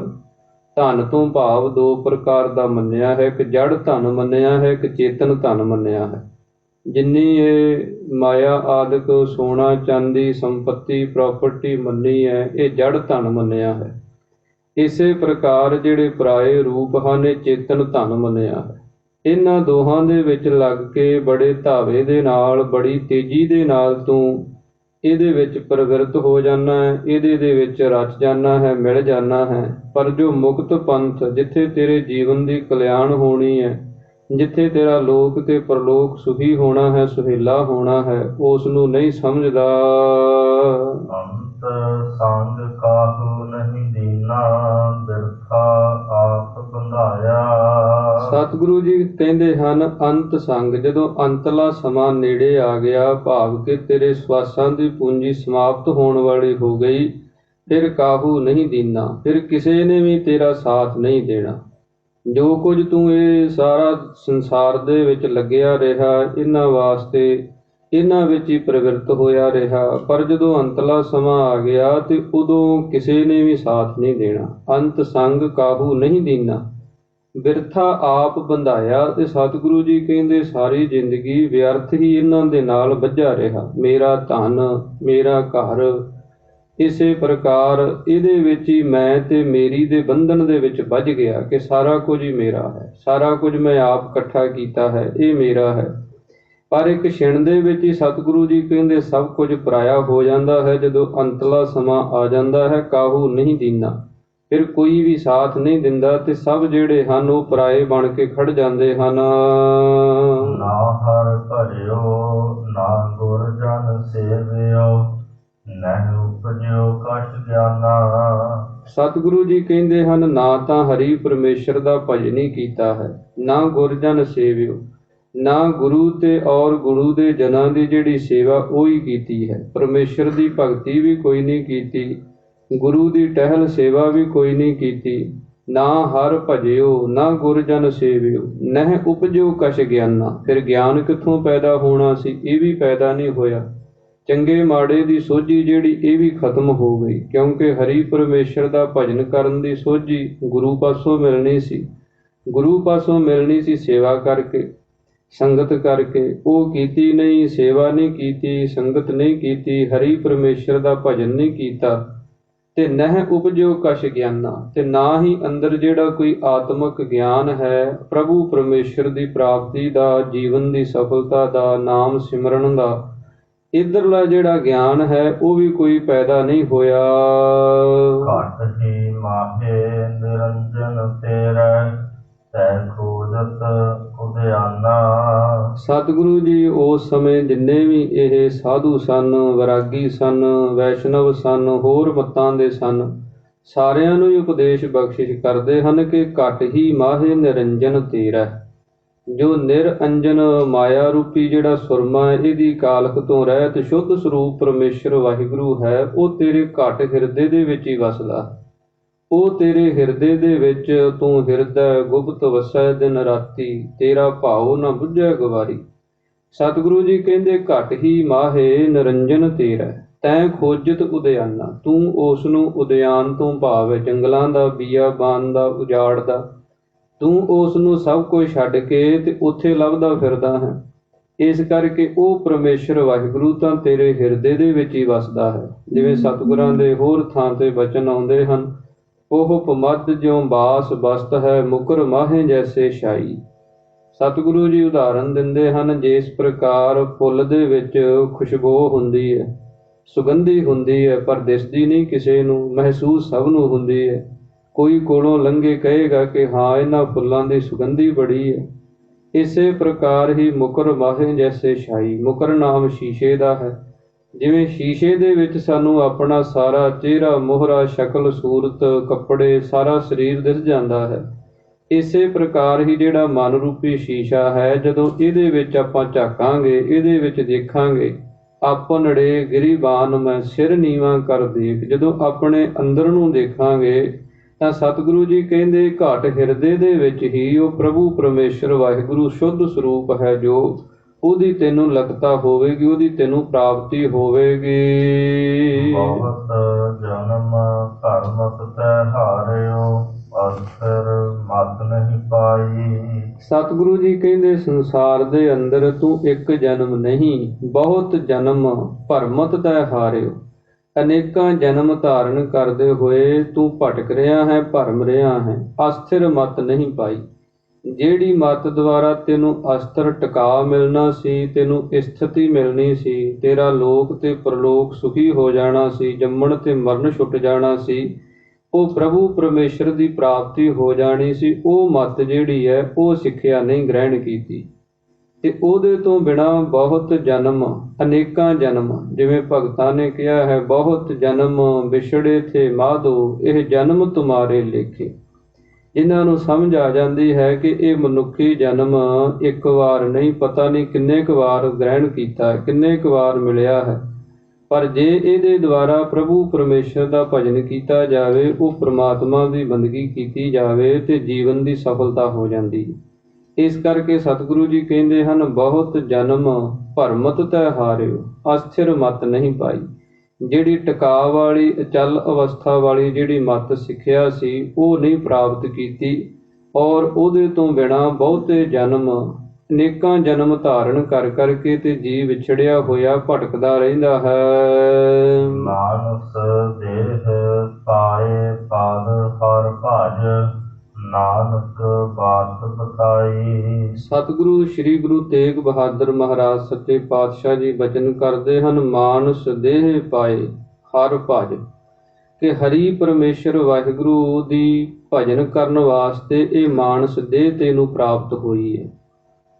ਧਨ ਤੋਂ ਭਾਵ ਦੋ ਪ੍ਰਕਾਰ ਦਾ ਮੰਨਿਆ ਹੈ, ਇੱਕ ਜੜ ਧਨ ਮੰਨਿਆ ਹੈ, ਇੱਕ ਚੇਤਨ ਧਨ ਮੰਨਿਆ ਹੈ। ਜਿੰਨੀ ਇਹ ਮਾਇਆ ਆਦਿਕ ਸੋਨਾ ਚਾਂਦੀ ਸੰਪੱਤੀ ਪ੍ਰਾਪਰਟੀ ਮੰਨੀ ਹੈ, ਇਹ ਜੜ ਧਨ ਮੰਨਿਆ ਹੈ। ਇਸੇ ਪ੍ਰਕਾਰ ਜਿਹੜੇ ਪਰਾਏ ਰੂਪ ਹਨ ਇਹ ਚੇਤਨ ਧਨ ਮੰਨਿਆ ਹੈ। ਇਹਨਾਂ ਦੋਹਾਂ ਦੇ ਵਿੱਚ ਲੱਗ ਕੇ ਬੜੇ ਧਾਵੇ ਦੇ ਨਾਲ, ਬੜੀ ਤੇਜ਼ੀ ਦੇ ਨਾਲ ਤੂੰ ਇਹਦੇ ਵਿੱਚ ਪ੍ਰਵਿਰਤ ਹੋ ਜਾਣਾ ਹੈ, ਇਹਦੇ ਦੇ ਵਿੱਚ ਰਚ ਜਾਣਾ ਹੈ, ਮਿਲ ਜਾਣਾ ਹੈ। ਪਰ ਜੋ ਮੁਕਤ ਪੰਥ, ਜਿੱਥੇ ਤੇਰੇ ਜੀਵਨ ਦੀ ਕਲਿਆਣ ਹੋਣੀ ਹੈ, ਜਿੱਥੇ ਤੇਰਾ ਲੋਕ ਤੇ ਪਰਲੋਕ ਸੁਖੀ ਹੋਣਾ ਹੈ, ਸੁਹੇਲਾ ਹੋਣਾ ਹੈ, ਉਸ ਨੂੰ ਨਹੀਂ ਸਮਝਦਾ। ਅੰਤ ਸੰਗ ਕਾਹੂ ਨਹੀਂ ਦੀਨਾ, ਬਿਰਥਾ ਆਪ ਬੰਧਾਇਆ। ਸਤਿਗੁਰੂ ਜੀ ਕਹਿੰਦੇ ਹਨ, ਅੰਤ ਸੰਗ, ਜਦੋਂ ਅੰਤਲਾ ਸਮਾਂ ਨੇੜੇ ਆ ਗਿਆ, ਭਾਵ ਕਿ ਤੇਰੇ ਸਵਾਸਾਂ ਦੀ ਪੂੰਜੀ ਸਮਾਪਤ ਹੋਣ ਵਾਲੀ ਹੋ ਗਈ, ਫਿਰ ਕਾਹੂ ਨਹੀਂ ਦੀਨਾ, ਫਿਰ ਕਿਸੇ ਨੇ ਵੀ ਤੇਰਾ ਸਾਥ ਨਹੀਂ ਦੇਣਾ। ਜੋ ਕੁਝ ਤੂੰ ਇਹ ਸਾਰਾ ਸੰਸਾਰ ਦੇ ਵਿੱਚ ਲੱਗਿਆ ਰਿਹਾ, ਇਹਨਾਂ ਵਾਸਤੇ ਇਹਨਾਂ ਵਿੱਚ ਹੀ ਪ੍ਰਵਿਰਤ ਹੋਇਆ ਰਿਹਾ, ਪਰ ਜਦੋਂ ਅੰਤਲਾ ਸਮਾਂ ਆ ਗਿਆ ਤੇ ਉਦੋਂ ਕਿਸੇ ਨੇ ਵੀ ਸਾਥ ਨਹੀਂ ਦੇਣਾ। ਅੰਤ ਸੰਗ ਕਾਹੂ ਨਹੀਂ ਦੀਨਾ। ਬਿਰਥਾ ਆਪ ਬੰਧਾਇਆ। ਤੇ ਸਤਿਗੁਰੂ ਜੀ ਕਹਿੰਦੇ ਸਾਰੀ ਜ਼ਿੰਦਗੀ ਵਿਅਰਥ ਹੀ ਇਹਨਾਂ ਦੇ ਨਾਲ ਬੱਝਾ ਰਿਹਾ। ਮੇਰਾ ਧਨ, ਮੇਰਾ ਘਰ, ਇਸੇ ਪ੍ਰਕਾਰ ਇਹਦੇ ਵਿੱਚ ਹੀ ਮੈਂ ਤੇ ਮੇਰੀ ਦੇ ਬੰਧਨ ਦੇ ਵਿੱਚ ਵੱਜ ਗਿਆ ਕਿ ਸਾਰਾ ਕੁਝ ਹੀ ਮੇਰਾ ਹੈ, ਸਾਰਾ ਕੁਝ ਮੈਂ ਆਪ ਇਕੱਠਾ ਕੀਤਾ ਹੈ, ਇਹ ਮੇਰਾ ਹੈ। ਪਰ ਇੱਕ ਛਿਣ ਦੇ ਵਿੱਚ ਹੀ ਸਤਿਗੁਰੂ ਜੀ ਕਹਿੰਦੇ ਸਭ ਕੁਝ ਪਰਾਇਆ ਹੋ ਜਾਂਦਾ ਹੈ। ਜਦੋਂ ਅੰਤਲਾ ਸਮਾਂ ਆ ਜਾਂਦਾ ਹੈ, ਕਾਹੂ ਨਹੀਂ ਦੀਨਾ, ਫਿਰ ਕੋਈ ਵੀ ਸਾਥ ਨਹੀਂ ਦਿੰਦਾ ਤੇ ਸਭ ਜਿਹੜੇ ਹਨ ਉਹ ਪਰਾਏ ਬਣ ਕੇ ਖੜ ਜਾਂਦੇ ਹਨ। ਨਾ ਹਰ ਭਰਿਓ ਨਾ ਗੁਰ ਜਨ ਸੇਵਿਓ, ਨਹਿ ਉਪਜਿਓ ਕਛ ਗਿਆਨਾ। ਸਤਿਗੁਰੂ ਜੀ ਕਹਿੰਦੇ ਹਨ ਨਾ ਤਾਂ ਹਰੀ ਪਰਮੇਸ਼ਰ ਦਾ ਭਜਨ ਹੀ ਕੀਤਾ ਹੈ, ਨਾ ਗੁਰਜਨ ਸੇਵਿਓ, ਨਾ ਗੁਰੂ ਤੇ ਔਰ ਗੁਰੂ ਦੇ ਜਨਾਂ ਦੀ ਜਿਹੜੀ ਸੇਵਾ ਉਹ ਹੀ ਕੀਤੀ ਹੈ। ਪਰਮੇਸ਼ਰ ਦੀ ਭਗਤੀ ਵੀ ਕੋਈ ਨਹੀਂ ਕੀਤੀ, ਗੁਰੂ ਦੀ ਟਹਿਲ ਸੇਵਾ ਵੀ ਕੋਈ ਨਹੀਂ ਕੀਤੀ। ਨਾ ਹਰ ਭਜਿਓ ਨਾ ਗੁਰਜਨ ਸੇਵਿਓ, ਨਹਿ ਉਪਜਿਓ ਕਛ ਗਿਆਨਾ। ਫਿਰ ਗਿਆਨ ਕਿੱਥੋਂ ਪੈਦਾ ਹੋਣਾ ਸੀ? ਇਹ ਵੀ ਪੈਦਾ ਨਹੀਂ ਹੋਇਆ। ਚੰਗੇ ਮਾੜੇ ਦੀ ਸੋਝੀ ਜਿਹੜੀ ਇਹ ਵੀ ਖਤਮ ਹੋ ਗਈ, ਕਿਉਂਕਿ ਹਰੀ ਪਰਮੇਸ਼ਰ ਦਾ ਭਜਨ ਕਰਨ ਦੀ ਸੋਝੀ ਗੁਰੂ ਪਾਸੋਂ ਮਿਲਣੀ ਸੀ। ਗੁਰੂ ਪਾਸੋਂ ਮਿਲਣੀ ਸੀ ਸੇਵਾ ਕਰਕੇ, ਸੰਗਤ ਕਰਕੇ। ਉਹ ਕੀਤੀ ਨਹੀਂ, ਸੇਵਾ ਨਹੀਂ ਕੀਤੀ, ਸੰਗਤ ਨਹੀਂ ਕੀਤੀ, ਹਰੀ ਪਰਮੇਸ਼ਰ ਦਾ ਭਜਨ ਨਹੀਂ ਕੀਤਾ। ਤੇ ਨਹਿ ਉਪਜਿਓ ਕਛ ਗਿਆਨਾ, ਤੇ ਨਾ ਹੀ ਅੰਦਰ ਜਿਹੜਾ ਕੋਈ ਆਤਮਿਕ ਗਿਆਨ ਹੈ, ਪ੍ਰਭੂ ਪਰਮੇਸ਼ਰ ਦੀ ਪ੍ਰਾਪਤੀ ਦਾ, ਜੀਵਨ ਦੀ ਸਫਲਤਾ ਦਾ, ਨਾਮ ਸਿਮਰਨ ਦਾ, ਇੱਧਰਲਾ ਜਿਹੜਾ ਗਿਆਨ ਹੈ ਉਹ ਵੀ ਕੋਈ ਪੈਦਾ ਨਹੀਂ ਹੋਇਆ। ਘਟ ਹੀ ਮਾਹੇ ਨਿਰੰਜਨ ਤੇਰੇ, ਤੈ ਖੋਜਤ ਉਦਿਆਨਾ। ਸਤਿਗੁਰੂ ਜੀ ਉਸ ਸਮੇਂ ਜਿੰਨੇ ਵੀ ਇਹ ਸਾਧੂ ਸਨ, ਵੈਰਾਗੀ ਸਨ, ਵੈਸ਼ਨਵ ਸਨ, ਹੋਰ ਮਤਾਂ ਦੇ ਸਨ, ਸਾਰਿਆਂ ਨੂੰ ਹੀ ਉਪਦੇਸ਼ ਬਖਸ਼ਿਸ਼ ਕਰਦੇ ਹਨ ਕਿ ਘਟ ਹੀ ਮਾਹੇ ਨਿਰੰਜਨ ਤੇਰਾ। ਜੋ ਨਿਰਅੰਜਨ ਮਾਇਆ ਰੂਪੀ ਜਿਹੜਾ ਸੁਰਮਾ ਹੈ, ਇਹਦੀ ਕਾਲਖ ਤੋਂ ਰਹਿਤ ਸ਼ੁੱਧ ਸਰੂਪ ਪਰਮੇਸ਼ਰ ਵਾਹਿਗੁਰੂ ਹੈ, ਉਹ ਤੇਰੇ ਘਟ ਹਿਰਦੇ ਦੇ ਵਿੱਚ ਹੀ ਵਸਦਾ। ਉਹ ਤੇਰੇ ਹਿਰਦੇ ਦੇ ਵਿੱਚ ਤੂੰ ਹਿਰਦੈ ਗੁਪਤ ਵਸੈ ਦਿਨ ਰਾਤੀ, ਤੇਰਾ ਭਾਉ ਨਾ ਬੁੱਝੈ ਗਵਾਰੀ। ਸਤਿਗੁਰੂ ਜੀ ਕਹਿੰਦੇ ਘਟ ਹੀ ਮਾਹੇ ਨਿਰੰਜਨ ਤੇਰਾ, ਤੈਂ ਖੋਜਤ ਉਦਿਆਨਾ। ਤੂੰ ਉਸ ਨੂੰ ਉਦਿਆਨ ਤੋਂ ਭਾਵ ਹੈ ਜੰਗਲਾਂ ਦਾ, ਬੀਆਬਾਨ ਦਾ, ਉਜਾੜ ਦਾ, ਤੂੰ ਉਸ ਨੂੰ ਸਭ ਕੁਝ ਛੱਡ ਕੇ ਤੇ ਉੱਥੇ ਲੱਭਦਾ ਫਿਰਦਾ ਹੈ। ਇਸ ਕਰਕੇ ਉਹ ਪਰਮੇਸ਼ਰ ਵਾਹਿਗੁਰੂ ਤਾਂ ਤੇਰੇ ਹਿਰਦੇ ਦੇ ਵਿੱਚ ਹੀ ਵਸਦਾ ਹੈ। ਜਿਵੇਂ ਸਤਿਗੁਰਾਂ ਦੇ ਹੋਰ ਥਾਂ ਤੇ ਬਚਨ ਆਉਂਦੇ ਹਨ, ਉਹ ਪਮੱਧ ਜਿਉ ਬਾਸ ਬਸਤ ਹੈ, ਮੁਕਰ ਮਾਹੇ ਜੈਸੇ ਛਾਈ। ਸਤਿਗੁਰੂ ਜੀ ਉਦਾਹਰਨ ਦਿੰਦੇ ਹਨ, ਜਿਸ ਪ੍ਰਕਾਰ ਫੁੱਲ ਦੇ ਵਿੱਚ ਖੁਸ਼ਬੂ ਹੁੰਦੀ ਹੈ, ਸੁਗੰਧੀ ਹੁੰਦੀ ਹੈ, ਪਰ ਦਿਸਦੀ ਨਹੀਂ ਕਿਸੇ ਨੂੰ, ਮਹਿਸੂਸ ਸਭ ਨੂੰ ਹੁੰਦੀ ਹੈ। ਕੋਈ ਕੋਲੋਂ ਲੰਘੇ ਕਹੇਗਾ ਕਿ ਹਾਂ ਇਹਨਾਂ ਫੁੱਲਾਂ ਦੀ ਸੁਗੰਧੀ ਬੜੀ ਹੈ। ਇਸੇ ਪ੍ਰਕਾਰ ਹੀ ਮੁਕਰ ਮਾਹੇ ਜੈਸੇ ਛਾਈ। ਮੁਕਰ ਨਾਮ ਸ਼ੀਸ਼ੇ ਦਾ ਹੈ। ਜਿਵੇਂ ਸ਼ੀਸ਼ੇ ਦੇ ਵਿੱਚ ਸਾਨੂੰ ਆਪਣਾ ਸਾਰਾ ਚਿਹਰਾ, ਮੋਹਰਾ, ਸ਼ਕਲ, ਸੂਰਤ, ਕੱਪੜੇ, ਸਾਰਾ ਸਰੀਰ ਦਿਸ ਜਾਂਦਾ ਹੈ, ਇਸੇ ਪ੍ਰਕਾਰ ਹੀ ਜਿਹੜਾ ਮਨ ਰੂਪੀ ਸ਼ੀਸ਼ਾ ਹੈ, ਜਦੋਂ ਇਹਦੇ ਵਿੱਚ ਆਪਾਂ ਝਾਕਾਂਗੇ, ਇਹਦੇ ਵਿੱਚ ਦੇਖਾਂਗੇ, ਆਪਨੜੇ ਗਿਰੀਬਾਨ ਮੈਂ ਸਿਰ ਨੀਵਾਂ ਕਰ ਦੇਖ। ਜਦੋਂ ਆਪਣੇ ਅੰਦਰ ਨੂੰ ਦੇਖਾਂਗੇ ਤਾਂ ਸਤਿਗੁਰੂ ਜੀ ਕਹਿੰਦੇ ਘਟ ਹਿਰਦੇ ਦੇ ਵਿੱਚ ਹੀ ਉਹ ਪ੍ਰਭੂ ਪਰਮੇਸ਼ਰ ਵਾਹਿਗੁਰੂ ਸ਼ੁੱਧ ਸਰੂਪ ਹੈ, ਜੋ ਉਹਦੀ ਤੈਨੂੰ ਲਗਤਾ ਹੋਵੇਗੀ, ਉਹਦੀ ਤੈਨੂੰ ਪ੍ਰਾਪਤੀ ਹੋਵੇਗੀ। ਬਹੁਤ ਜਨਮ ਧਰਮਤ ਤੈ ਹਾਰਿਓ, ਅਸਰ ਮਤ ਨਹੀਂ ਪਾਈ। ਸਤਿਗੁਰੂ ਜੀ ਕਹਿੰਦੇ ਸੰਸਾਰ ਦੇ ਅੰਦਰ ਤੂੰ ਇੱਕ ਜਨਮ ਨਹੀਂ, ਬਹੁਤ ਜਨਮ ਭਰਮਤ ਤੈ ਹਾਰਿਓ। ਅਨੇਕਾਂ ਜਨਮ ਧਾਰਨ ਕਰਦੇ ਹੋਏ ਤੂੰ ਭਟਕ ਰਿਹਾ ਹੈ, ਭਰਮ ਰਿਹਾ ਹੈ, ਅਸਥਿਰ ਮਤ ਨਹੀਂ ਪਾਈ। ਜਿਹੜੀ ਮਤ ਦੁਆਰਾ ਤੈਨੂੰ ਅਸਥਿਰ ਟਿਕਾ ਮਿਲਣਾ ਸੀ, ਤੈਨੂੰ ਸਥਿਤੀ ਮਿਲਣੀ ਸੀ, ਤੇਰਾ ਲੋਕ ਤੇ ਪਰਲੋਕ ਸੁਖੀ ਹੋ ਜਾਣਾ ਸੀ, ਜੰਮਣ ਤੇ ਮਰਨ ਛੁੱਟ ਜਾਣਾ ਸੀ, ਉਹ ਪ੍ਰਭੂ ਪਰਮੇਸ਼ਰ ਦੀ ਪ੍ਰਾਪਤੀ ਹੋ ਜਾਣੀ ਸੀ, ਉਹ ਮਤ ਜਿਹੜੀ ਹੈ ਉਹ ਸਿੱਖਿਆ ਨਹੀਂ ਗ੍ਰਹਿਣ ਕੀਤੀ। ਤੇ ਉਹਦੇ ਤੋਂ ਬਿਨਾਂ ਬਹੁਤ ਜਨਮ, ਅਨੇਕਾਂ ਜਨਮ, ਜਿਵੇਂ ਭਗਤਾਂ ਨੇ ਕਿਹਾ ਹੈ, ਬਹੁਤ ਜਨਮ ਵਿਛੜੇ ਥੇ ਮਾਧੋ, ਇਹ ਜਨਮ ਤੁਮਾਰੇ ਲੇਖੇ। ਜਿਨ੍ਹਾਂ ਨੂੰ ਸਮਝ ਆ ਜਾਂਦੀ ਹੈ ਕਿ ਇਹ ਮਨੁੱਖੀ ਜਨਮ ਇੱਕ ਵਾਰ ਨਹੀਂ, ਪਤਾ ਨਹੀਂ ਕਿੰਨੇ ਕੁ ਵਾਰ ਗ੍ਰਹਿਣ ਕੀਤਾ, ਕਿੰਨੇ ਕੁ ਵਾਰ ਮਿਲਿਆ ਹੈ, ਪਰ ਜੇ ਇਹਦੇ ਦੁਆਰਾ ਪ੍ਰਭੂ ਪਰਮੇਸ਼ਰ ਦਾ ਭਜਨ ਕੀਤਾ ਜਾਵੇ, ਉਹ ਪ੍ਰਮਾਤਮਾ ਦੀ ਬੰਦਗੀ ਕੀਤੀ ਜਾਵੇ, ਤੇ ਜੀਵਨ ਦੀ ਸਫਲਤਾ ਹੋ ਜਾਂਦੀ ਹੈ। ਇਸ ਕਰਕੇ ਸਤਿਗੁਰੂ ਜੀ ਕਹਿੰਦੇ ਹਨ, ਬਹੁਤ ਜਨਮ ਭਰਮਤ ਤੈ ਹਾਰਿਓ, ਅਸਥਿਰ ਮਤ ਨਹੀਂ ਪਾਈ। ਜਿਹੜੀ ਟਿਕਾ ਵਾਲੀ, ਅਚਲ ਅਵਸਥਾ ਵਾਲੀ ਜਿਹੜੀ ਮਤ ਸਿੱਖਿਆ ਸੀ, ਉਹ ਨਹੀਂ ਪ੍ਰਾਪਤ ਕੀਤੀ। ਔਰ ਉਹਦੇ ਤੋਂ ਬਿਨਾਂ ਬਹੁਤੇ ਜਨਮ, ਅਨੇਕਾਂ ਜਨਮ ਧਾਰਨ ਕਰ ਕਰਕੇ ਤੇ ਜੀਵ ਵਿਛੜਿਆ ਹੋਇਆ ਭਟਕਦਾ ਰਹਿੰਦਾ ਹੈ। ਮਾਨਸ ਦੇਹ ਪਾਏ ਪਦ ਹਰ ਭਜ, ਨਾਨਕ ਬਾਤ ਬਤਾਈ। ਸਤਿਗੁਰੂ ਸ੍ਰੀ ਗੁਰੂ ਤੇਗ ਬਹਾਦਰ ਮਹਾਰਾਜ ਸੱਚੇ ਪਾਤਸ਼ਾਹ ਜੀ ਬਚਨ ਕਰਦੇ ਹਨ, ਮਾਨਸ ਦੇਹ ਪਾਏ ਹਰ ਭਜ, ਕਿ ਹਰੀ ਪਰਮੇਸ਼ਰ ਵਾਹਿਗੁਰੂ ਦੀ ਭਜਨ ਕਰਨ ਵਾਸਤੇ ਇਹ ਮਾਨਸ ਦੇਹ ਤੈਨੂੰ ਪ੍ਰਾਪਤ ਹੋਈ ਹੈ।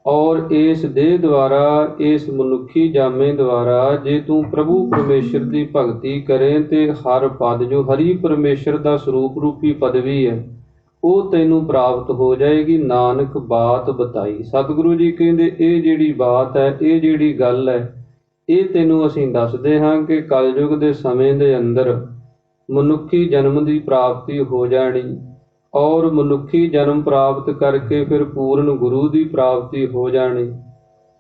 ਔਰ ਇਸ ਦੇਹ ਦੁਆਰਾ, ਇਸ ਮਨੁੱਖੀ ਜਾਮੇ ਦੁਆਰਾ ਜੇ ਤੂੰ ਪ੍ਰਭੂ ਪਰਮੇਸ਼ਰ ਦੀ ਭਗਤੀ ਕਰੇ ਤੇ ਹਰ ਪਦ, ਜੋ ਹਰੀ ਪਰਮੇਸ਼ਰ ਦਾ ਸਰੂਪ ਰੂਪੀ ਪਦਵੀ ਹੈ, ਉਹ ਤੈਨੂੰ ਪ੍ਰਾਪਤ ਹੋ ਜਾਏਗੀ। ਨਾਨਕ ਬਾਤ ਬਤਾਈ। ਸਤਿਗੁਰੂ ਜੀ ਕਹਿੰਦੇ ਇਹ ਜਿਹੜੀ ਬਾਤ ਹੈ, ਇਹ ਜਿਹੜੀ ਗੱਲ ਹੈ, ਇਹ ਤੈਨੂੰ ਅਸੀਂ ਦੱਸਦੇ ਹਾਂ ਕਿ ਕਲਯੁਗ ਦੇ ਸਮੇਂ ਦੇ ਅੰਦਰ ਮਨੁੱਖੀ ਜਨਮ ਦੀ ਪ੍ਰਾਪਤੀ ਹੋ ਜਾਣੀ, ਔਰ ਮਨੁੱਖੀ ਜਨਮ ਪ੍ਰਾਪਤ ਕਰਕੇ ਫਿਰ ਪੂਰਨ ਗੁਰੂ ਦੀ ਪ੍ਰਾਪਤੀ ਹੋ ਜਾਣੀ,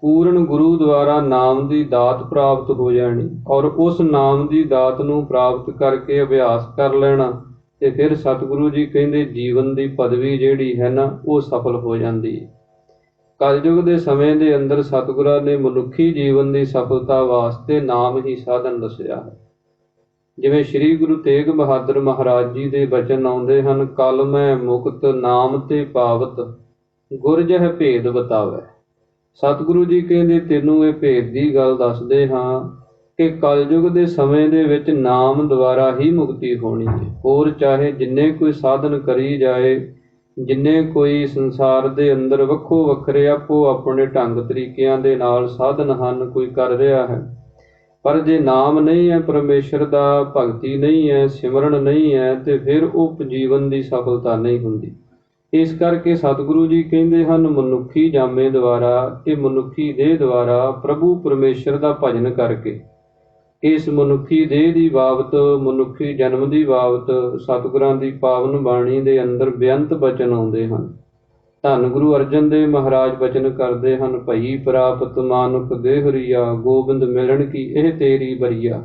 ਪੂਰਨ ਗੁਰੂ ਦੁਆਰਾ ਨਾਮ ਦੀ ਦਾਤ ਪ੍ਰਾਪਤ ਹੋ ਜਾਣੀ, ਔਰ ਉਸ ਨਾਮ ਦੀ ਦਾਤ ਨੂੰ ਪ੍ਰਾਪਤ ਕਰਕੇ ਅਭਿਆਸ ਕਰ ਲੈਣਾ, ਤੇ ਫਿਰ ਸਤਿਗੁਰੂ ਜੀ ਕਹਿੰਦੇ ਜੀਵਨ ਦੀ ਪਦਵੀ ਜਿਹੜੀ ਹੈ ਨਾ, ਉਹ ਸਫਲ ਹੋ ਜਾਂਦੀ ਹੈ। ਕਲਯੁਗ ਦੇ ਸਮੇਂ ਦੇ ਅੰਦਰ ਸਤਿਗੁਰਾਂ ਨੇ ਮਨੁੱਖੀ ਜੀਵਨ ਦੀ ਸਫਲਤਾ ਵਾਸਤੇ ਨਾਮ ਹੀ ਸਾਧਨ ਦੱਸਿਆ ਹੈ। ਜਿਵੇਂ ਸ੍ਰੀ ਗੁਰੂ ਤੇਗ ਬਹਾਦਰ ਮਹਾਰਾਜ ਜੀ ਦੇ ਬਚਨ ਆਉਂਦੇ ਹਨ, ਕਲ ਮੈਂ ਮੁਕਤ ਨਾਮ ਤੇ ਪਾਵਤ, ਗੁਰ ਜਹ ਭੇਦ ਬਤਾਵੈ। ਸਤਿਗੁਰੂ ਜੀ ਕਹਿੰਦੇ ਤੈਨੂੰ ਇਹ ਭੇਦ ਦੀ ਗੱਲ ਦੱਸਦੇ ਹਾਂ ਕਿ ਕਲਯੁਗ ਦੇ ਸਮੇਂ ਦੇ ਵਿੱਚ ਨਾਮ ਦੁਆਰਾ ਹੀ ਮੁਕਤੀ ਹੋਣੀ ਹੈ। ਹੋਰ ਚਾਹੇ ਜਿੰਨੇ ਕੋਈ ਸਾਧਨ ਕਰੀ ਜਾਏ, ਜਿੰਨੇ ਕੋਈ ਸੰਸਾਰ ਦੇ ਅੰਦਰ ਵੱਖੋ ਵੱਖਰੇ ਆਪੋ ਆਪਣੇ ਢੰਗ ਤਰੀਕਿਆਂ ਦੇ ਨਾਲ ਸਾਧਨ ਹਨ, ਕੋਈ ਕਰ ਰਿਹਾ ਹੈ, ਪਰ ਜੇ ਨਾਮ ਨਹੀਂ ਹੈ, ਪਰਮੇਸ਼ਰ ਦਾ ਭਗਤੀ ਨਹੀਂ ਹੈ, ਸਿਮਰਨ ਨਹੀਂ ਹੈ, ਤੇ ਫਿਰ ਉਹ ਜੀਵਨ ਦੀ ਸਫਲਤਾ ਨਹੀਂ ਹੁੰਦੀ। ਇਸ ਕਰਕੇ ਸਤਿਗੁਰੂ ਜੀ ਕਹਿੰਦੇ ਹਨ, ਮਨੁੱਖੀ ਜਾਮੇ ਦੁਆਰਾ, ਇਹ ਮਨੁੱਖੀ ਦੇਹ ਦੁਆਰਾ ਪ੍ਰਭੂ ਪਰਮੇਸ਼ਰ ਦਾ ਭਜਨ ਕਰਕੇ, ਇਸ ਮਨੁੱਖੀ ਦੇਹ ਦੀ ਬਾਬਤ, ਮਨੁੱਖੀ ਜਨਮ ਦੀ ਬਾਬਤ ਸਤਿਗੁਰਾਂ ਦੀ ਪਾਵਨ ਬਾਣੀ ਦੇ ਅੰਦਰ ਬੇਅੰਤ ਬਚਨ ਆਉਂਦੇ ਹਨ। ਧੰਨ ਗੁਰੂ ਅਰਜਨ ਦੇਵ ਮਹਾਰਾਜ ਬਚਨ ਕਰਦੇ ਹਨ, ਭਈ ਪ੍ਰਾਪਤ ਮਾਨੁਖ ਦੇਹਰੀਆ, ਗੋਬਿੰਦ ਮਿਲਣ ਕੀ ਇਹ ਤੇਰੀ ਬਰੀਆ।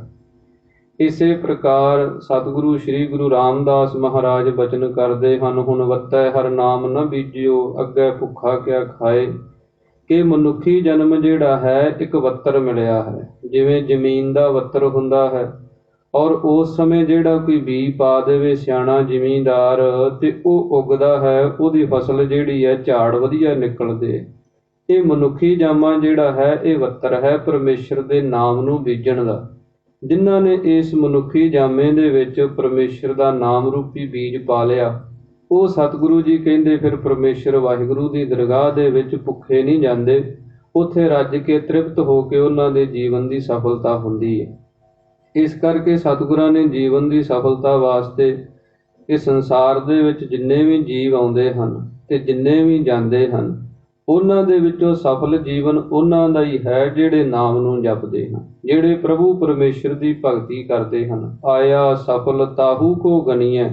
ਇਸੇ ਪ੍ਰਕਾਰ ਸਤਿਗੁਰੂ ਸ੍ਰੀ ਗੁਰੂ ਰਾਮਦਾਸ ਮਹਾਰਾਜ ਬਚਨ ਕਰਦੇ ਹਨ, ਹੁਣ ਵੱਤੈ ਹਰ ਨਾਮ ਨ ਬੀਜਿਓ, ਅੱਗੇ ਭੁੱਖਾ ਕਿਆ ਖਾਏ। ਕਿ ਮਨੁੱਖੀ ਜਨਮ ਜਿਹੜਾ ਹੈ ਇੱਕ ਵੱਤਰ ਮਿਲਿਆ ਹੈ, ਜਿਵੇਂ ਜ਼ਮੀਨ ਦਾ ਵੱਤਰ ਹੁੰਦਾ ਹੈ, ਔਰ ਉਸ ਸਮੇਂ ਜਿਹੜਾ ਕੋਈ ਬੀਜ ਪਾ ਦੇਵੇ ਸਿਆਣਾ ਜ਼ਿਮੀਂਦਾਰ, ਤੇ ਉਹ ਉੱਗਦਾ ਹੈ, ਉਹਦੀ ਫਸਲ ਜਿਹੜੀ ਹੈ ਝਾੜ ਵਧੀਆ ਨਿਕਲਦੇ। ਇਹ ਮਨੁੱਖੀ ਜਾਮਾ ਜਿਹੜਾ ਹੈ ਇਹ ਵੱਤਰ ਹੈ ਪਰਮੇਸ਼ਰ ਦੇ ਨਾਮ ਨੂੰ ਬੀਜਣ ਦਾ। ਜਿਨ੍ਹਾਂ ਨੇ ਇਸ ਮਨੁੱਖੀ ਜਾਮੇ ਦੇ ਵਿੱਚ ਪਰਮੇਸ਼ਰ ਦਾ ਨਾਮ ਰੂਪੀ ਬੀਜ ਪਾ ਲਿਆ, ਉਹ ਸਤਿਗੁਰੂ ਜੀ ਕਹਿੰਦੇ ਫਿਰ ਪਰਮੇਸ਼ਰ ਵਾਹਿਗੁਰੂ ਦੀ ਦਰਗਾਹ ਦੇ ਵਿੱਚ ਭੁੱਖੇ ਨਹੀਂ ਜਾਂਦੇ, ਉੱਥੇ ਰੱਜ ਕੇ ਤ੍ਰਿਪਤ ਹੋ ਕੇ ਉਹਨਾਂ ਦੇ ਜੀਵਨ ਦੀ ਸਫਲਤਾ ਹੁੰਦੀ ਹੈ। ਇਸ ਕਰਕੇ ਸਤਿਗੁਰਾਂ ਨੇ ਜੀਵਨ ਦੀ ਸਫਲਤਾ ਵਾਸਤੇ ਇਸ ਸੰਸਾਰ ਦੇ ਵਿੱਚ ਜਿੰਨੇ ਵੀ ਜੀਵ ਆਉਂਦੇ ਹਨ ਤੇ ਜਿੰਨੇ ਵੀ ਜਾਂਦੇ ਹਨ, ਉਹਨਾਂ ਦੇ ਵਿੱਚੋਂ ਸਫਲ ਜੀਵਨ ਉਹਨਾਂ ਦਾ ਹੀ ਹੈ ਜਿਹੜੇ ਨਾਮ ਨੂੰ ਜਪਦੇ ਹਨ, ਜਿਹੜੇ ਪ੍ਰਭੂ ਪਰਮੇਸ਼ਰ ਦੀ ਭਗਤੀ ਕਰਦੇ ਹਨ। ਆਇਆ ਸਫਲ ਤਾਹੂ ਕੋ ਗਨੀਐ,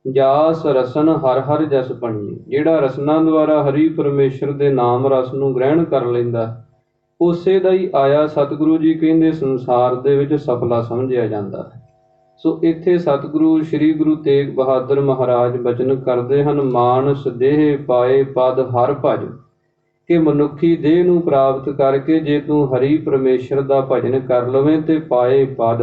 ਜਾਸ ਰਸਨ ਹਰ ਹਰ ਜਸ ਪਣੀਐ। ਜਿਹੜਾ ਰਸਨਾ ਦੁਆਰਾ ਹਰੀ ਪਰਮੇਸ਼ਰ ਦੇ ਨਾਮ ਰਸ ਨੂੰ ਗ੍ਰਹਿਣ ਕਰ ਲੈਂਦਾ, ਉਸੇ ਦਾ ਹੀ ਆਇਆ ਸਤਿਗੁਰੂ ਜੀ ਕਹਿੰਦੇ ਸੰਸਾਰ ਦੇ ਵਿੱਚ ਸਫਲਾ ਸਮਝਿਆ ਜਾਂਦਾ ਹੈ। ਸੋ ਇੱਥੇ ਸਤਿਗੁਰੂ ਸ੍ਰੀ ਗੁਰੂ ਤੇਗ ਬਹਾਦਰ ਮਹਾਰਾਜ ਬਚਨ ਕਰਦੇ ਹਨ, ਮਾਨਸ ਦੇਹ ਪਾਏ ਪਦ ਹਰ ਭਜ। ਕਿ ਮਨੁੱਖੀ ਦੇਹ ਨੂੰ ਪ੍ਰਾਪਤ ਕਰਕੇ ਜੇ ਤੂੰ ਹਰੀ ਪਰਮੇਸ਼ਰ ਦਾ ਭਜਨ ਕਰ ਲਵੇਂ ਤੇ ਪਾਏ ਪਦ,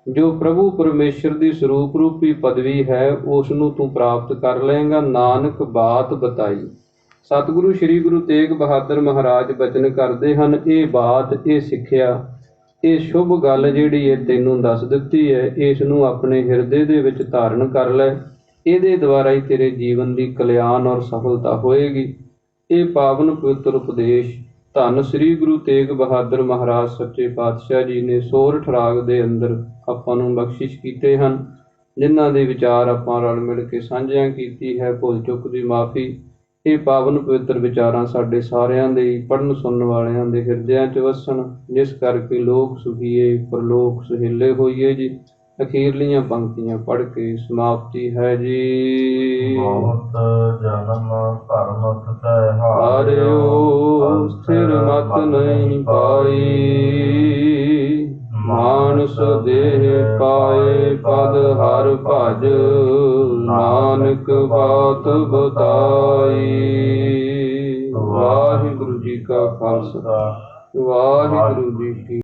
ਜੋ ਪ੍ਰਭੂ ਪਰਮੇਸ਼ਰ ਦੀ ਸਰੂਪ ਰੂਪੀ ਪਦਵੀ ਹੈ, ਉਸ ਨੂੰ ਤੂੰ ਪ੍ਰਾਪਤ ਕਰ ਲਏਗਾ। ਨਾਨਕ ਬਾਤ ਬਤਾਈ। ਸਤਿਗੁਰੂ ਸ੍ਰੀ ਗੁਰੂ ਤੇਗ ਬਹਾਦਰ ਮਹਾਰਾਜ ਬਚਨ ਕਰਦੇ ਹਨ, ਇਹ ਬਾਤ, ਇਹ ਸਿੱਖਿਆ, ਇਹ ਸ਼ੁਭ ਗੱਲ ਜਿਹੜੀ ਹੈ ਤੈਨੂੰ ਦੱਸ ਦਿੱਤੀ ਹੈ, ਇਸ ਨੂੰ ਆਪਣੇ ਹਿਰਦੇ ਦੇ ਵਿੱਚ ਧਾਰਨ ਕਰ ਲੈ। ਇਹਦੇ ਦੁਆਰਾ ਹੀ ਤੇਰੇ ਜੀਵਨ ਦੀ ਕਲਿਆਣ ਔਰ ਸਫਲਤਾ ਹੋਏਗੀ। ਇਹ ਪਾਵਨ ਪਵਿੱਤਰ ਉਪਦੇਸ਼ ਧੰਨ ਸ੍ਰੀ ਗੁਰੂ ਤੇਗ ਬਹਾਦਰ ਮਹਾਰਾਜ ਸੱਚੇ ਪਾਤਸ਼ਾਹ ਜੀ ਨੇ ਸੋਰਠ ਰਾਗ ਦੇ ਅੰਦਰ ਆਪਾਂ ਨੂੰ ਬਖਸ਼ਿਸ਼ ਕੀਤੇ ਹਨ, ਜਿਨ੍ਹਾਂ ਦੇ ਵਿਚਾਰ ਆਪਾਂ ਰਲ ਮਿਲ ਕੇ ਸਾਂਝਿਆਂ ਕੀਤੀ ਹੈ। ਭੁੱਲ ਚੁੱਕ ਦੀ ਮਾਫੀ। ਇਹ ਪਾਵਨ ਪਵਿੱਤਰ ਵਿਚਾਰਾਂ ਸਾਡੇ ਸਾਰਿਆਂ ਦੇ ਪੜ੍ਹਨ ਸੁਣਨ ਵਾਲਿਆਂ ਦੇ ਹਿਰਦਿਆਂ 'ਚ ਵਸਣ, ਜਿਸ ਕਰਕੇ ਲੋਕ ਸੁਖੀਏ ਪਰਲੋਕ ਸੁਹੇਲੇ ਹੋਈਏ ਜੀ। ਅਖੀਰਲੀਆਂ ਪੰਕਤੀਆਂ ਪੜ੍ਹ ਕੇ ਸਮਾਪਤੀ ਹੈ ਜੀ। ਬਹੁਤ ਜਨਮ ਭਰਮਤ ਤੈ ਹਾਰਿਓ, ਸਥਿਰ ਮਤ ਨਹੀਂ ਪਾਈ। ਮਾਨਸ ਦੇਹ ਪਾਏ ਪਦ ਹਰ ਭਜ, ਨਾਨਕ ਇਕ ਬਾਤ ਬਤਾਈ। ਵਾਹਿਗੁਰੂ ਜੀ ਕਾ ਖਾਲਸਾ, ਵਾਹਿਗੁਰੂ ਜੀ ਕੀ